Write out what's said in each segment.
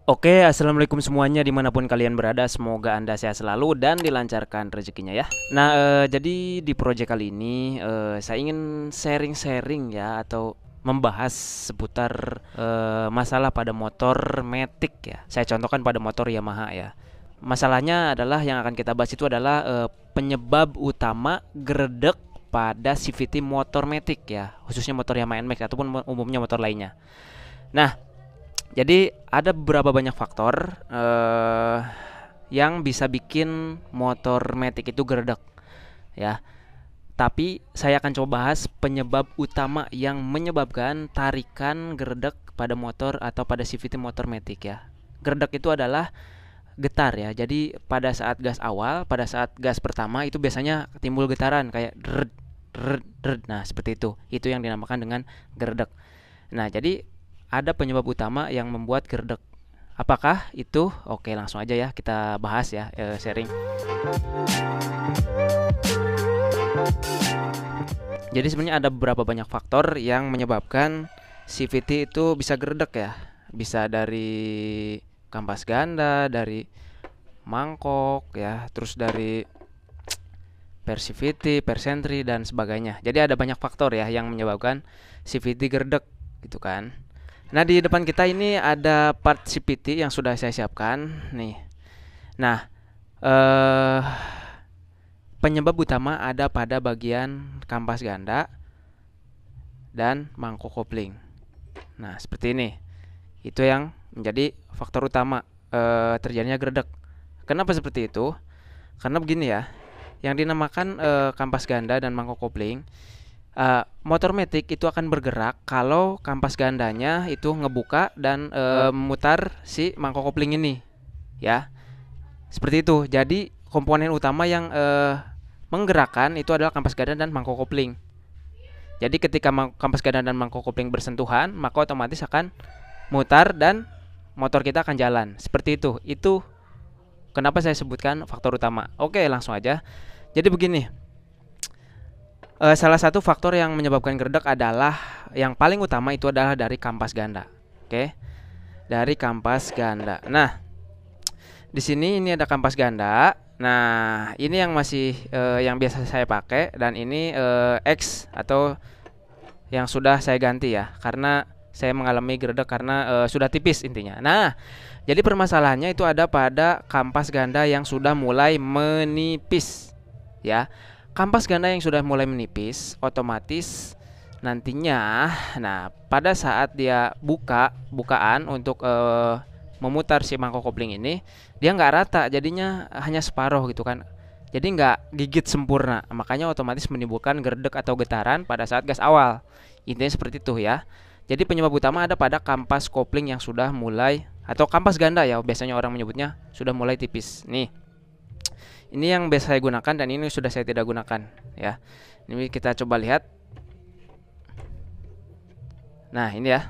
Oke, assalamualaikum semuanya dimanapun kalian berada. Semoga anda sehat selalu dan dilancarkan rezekinya ya. Nah, jadi di proyek kali ini saya ingin sharing-sharing ya atau membahas seputar masalah pada motor Matic ya. Saya contohkan pada motor Yamaha ya. Masalahnya adalah yang akan kita bahas itu adalah penyebab utama geredek pada CVT motor Matic ya, khususnya motor Yamaha NMAX ataupun umumnya motor lainnya. Nah, jadi ada beberapa banyak faktor yang bisa bikin motor Matic itu geredek ya. Tapi saya akan coba bahas penyebab utama yang menyebabkan tarikan geredek pada motor atau pada CVT motor Matic ya. Geredek itu adalah getar ya. Jadi pada saat gas awal, pada saat gas pertama itu biasanya timbul getaran kayak derd derd derd. Nah, seperti itu. Itu yang dinamakan dengan geredek. Nah, jadi ada penyebab utama yang membuat gerdek. Apakah itu? Oke, langsung aja ya kita bahas ya, sharing. Jadi sebenarnya ada beberapa banyak faktor yang menyebabkan CVT itu bisa gerdek ya. Bisa dari kampas ganda, dari mangkok ya, terus dari persivity, persentry dan sebagainya. Jadi ada banyak faktor ya yang menyebabkan CVT gerdek gitu kan. Nah, di depan kita ini ada part CVT yang sudah saya siapkan nih. Nah, eh penyebab utama ada pada bagian kampas ganda dan mangkok kopling. Nah, seperti ini. Itu yang menjadi faktor utama terjadinya gerdek. Kenapa seperti itu? Karena begini ya. Yang dinamakan kampas ganda dan mangkok kopling, motor Matic itu akan bergerak kalau kampas gandanya itu ngebuka dan memutar si mangkok kopling ini, ya. Seperti itu. Jadi komponen utama yang menggerakkan itu adalah kampas ganda dan mangkok kopling. Jadi ketika kampas ganda dan mangkok kopling bersentuhan, maka otomatis akan mutar dan motor kita akan jalan. Seperti itu. Itu kenapa saya sebutkan faktor utama. Oke, langsung aja. Jadi begini, salah satu faktor yang menyebabkan gerdek adalah yang paling utama itu adalah dari kampas ganda. Oke, dari kampas ganda. Nah, di sini ini ada kampas ganda. Nah, ini yang masih yang biasa saya pakai dan ini X atau yang sudah saya ganti ya, karena saya mengalami gerdek karena sudah tipis intinya. Nah, jadi permasalahannya itu ada pada kampas ganda yang sudah mulai menipis ya. Kampas ganda yang sudah mulai menipis otomatis nantinya, nah pada saat dia bukaan untuk memutar si mangkok kopling ini, dia nggak rata, jadinya hanya separuh gitu kan. Jadi nggak gigit sempurna, makanya otomatis menimbulkan gerdek atau getaran pada saat gas awal. Intinya seperti itu ya. Jadi penyebab utama ada pada kampas kopling yang sudah mulai, atau kampas ganda ya biasanya orang menyebutnya, sudah mulai tipis. Nih, ini yang biasa saya gunakan dan ini sudah saya tidak gunakan ya. Ini kita coba lihat. Nah, ini ya.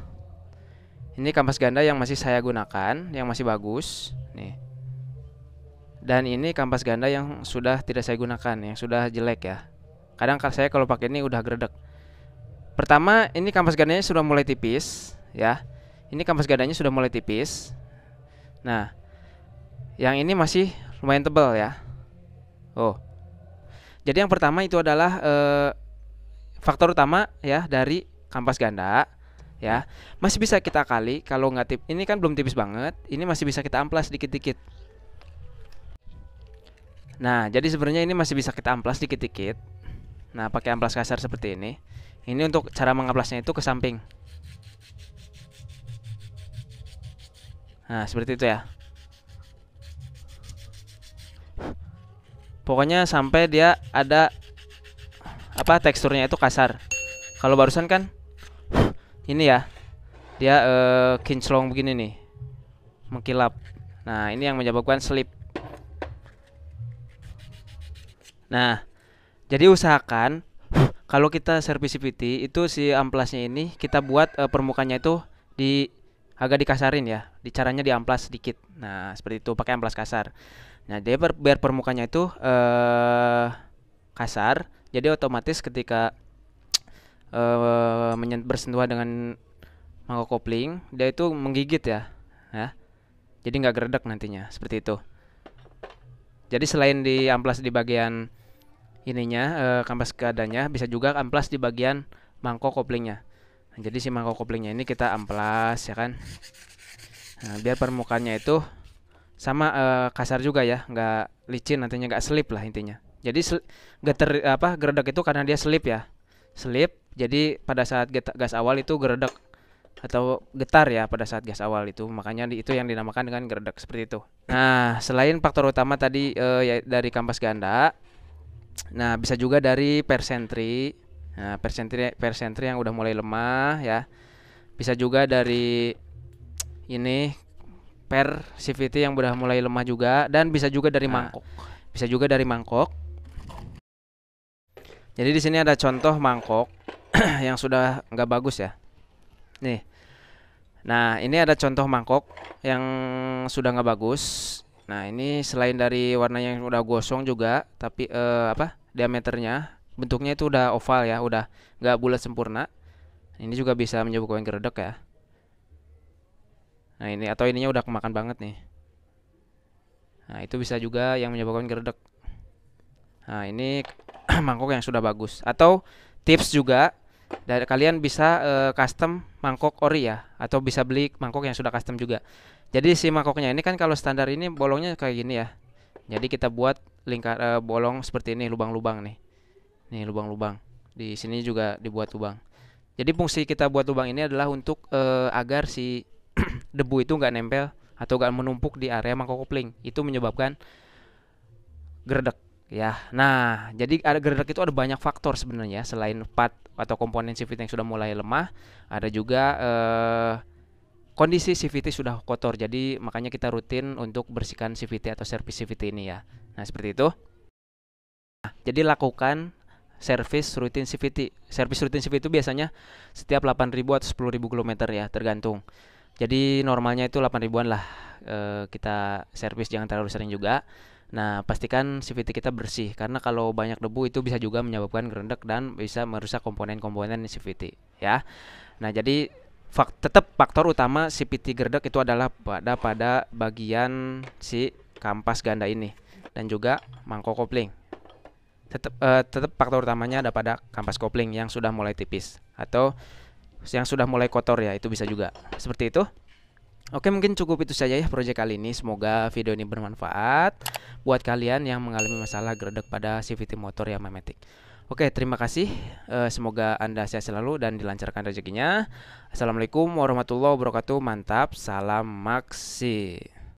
Ini kampas ganda yang masih saya gunakan, yang masih bagus nih. Dan ini kampas ganda yang sudah tidak saya gunakan, yang sudah jelek ya. Kadang saya kalau pakai ini udah gredek. Pertama, ini kampas gandanya sudah mulai tipis ya. Ini kampas gandanya sudah mulai tipis. Nah, yang ini masih lumayan tebal ya. Oh, jadi yang pertama itu adalah faktor utama ya dari kampas ganda ya. Masih bisa kita kali kalau nggak tip. Ini kan belum tipis banget. Ini masih bisa kita amplas dikit-dikit. Nah, jadi sebenarnya ini masih bisa kita amplas dikit-dikit. Nah, pakai amplas kasar seperti ini. Ini untuk cara mengamplasnya itu ke samping. Nah, seperti itu ya. Pokoknya sampai dia ada apa teksturnya itu kasar. Kalau barusan kan ini ya, dia kinclong begini nih, mengkilap. Nah, ini yang menyebabkan slip. Nah, jadi usahakan kalau kita servis CVT itu si amplasnya ini kita buat permukaannya itu di agak dikasarin ya. Di caranya diamplas sedikit. Nah, seperti itu pakai amplas kasar. Nah, dia biar permukaannya itu kasar, jadi otomatis ketika bersentuhan dengan mangkok kopling, dia itu menggigit ya. Ya. jadi nggak geredek nantinya seperti itu. Jadi selain di amplas di bagian ininya, kampas keadanya, bisa juga amplas di bagian mangkok koplingnya. Nah, jadi si mangkok koplingnya ini kita amplas ya kan. Nah, biar permukaannya itu sama, kasar juga ya, nggak licin nantinya, nggak slip lah intinya. Jadi geter apa geredek itu karena dia slip ya, slip. Jadi pada saat gas awal itu geredek atau getar ya pada saat gas awal itu, makanya itu yang dinamakan dengan geredek seperti itu. Nah, selain faktor utama tadi, ya dari kampas ganda, nah bisa juga dari persentri. Nah, persentri yang udah mulai lemah ya. Bisa juga dari ini per CVT yang udah mulai lemah juga, dan bisa juga dari mangkok. Bisa juga dari mangkok. Jadi di sini ada contoh mangkok yang sudah nggak bagus ya. Nih. Nah, ini ada contoh mangkok yang sudah nggak bagus. Nah, ini selain dari warnanya yang udah gosong juga, tapi diameternya, bentuknya itu udah oval ya, udah nggak bulat sempurna. Ini juga bisa menyebabkan geredek ya. Nah, ini atau ininya udah kemakan banget nih. Nah, itu bisa juga yang menyebabkan geredek. Nah, ini mangkok yang sudah bagus. Atau tips juga, dari kalian bisa custom mangkok ori ya, atau bisa beli mangkok yang sudah custom juga. Jadi si mangkoknya ini kan kalau standar ini bolongnya kayak gini ya. Jadi kita buat bolong seperti ini, lubang-lubang nih. Nih lubang-lubang. Di sini juga dibuat lubang. Jadi fungsi kita buat lubang ini adalah untuk agar si debu itu nggak nempel atau nggak menumpuk di area mangkok kopling. Itu menyebabkan geredek ya. Nah, jadi ada geredek itu ada banyak faktor sebenarnya, selain part atau komponen CVT yang sudah mulai lemah, ada juga kondisi CVT sudah kotor. Jadi makanya kita rutin untuk bersihkan CVT atau servis CVT ini ya. Nah, seperti itu. Nah, jadi lakukan servis rutin CVT. Servis rutin CVT itu biasanya setiap 8.000 atau 10.000 km ya, tergantung. Jadi normalnya itu 8.000-an lah. Kita servis, jangan terlalu sering juga. Nah, pastikan CVT kita bersih, karena kalau banyak debu itu bisa juga menyebabkan geredek dan bisa merusak komponen-komponen CVT ya. Nah, jadi tetap faktor utama CVT geredek itu adalah pada bagian si kampas ganda ini dan juga mangkok kopling. Tetap faktor utamanya ada pada kampas kopling yang sudah mulai tipis atau yang sudah mulai kotor ya, itu bisa juga seperti itu. Oke, mungkin cukup itu saja ya proyek kali ini. Semoga video ini bermanfaat buat kalian yang mengalami masalah geredek pada CVT motor Yamaha Matic. Oke, terima kasih. Semoga Anda sehat selalu dan dilancarkan rezekinya. Assalamualaikum warahmatullahi wabarakatuh. Mantap, salam maksi.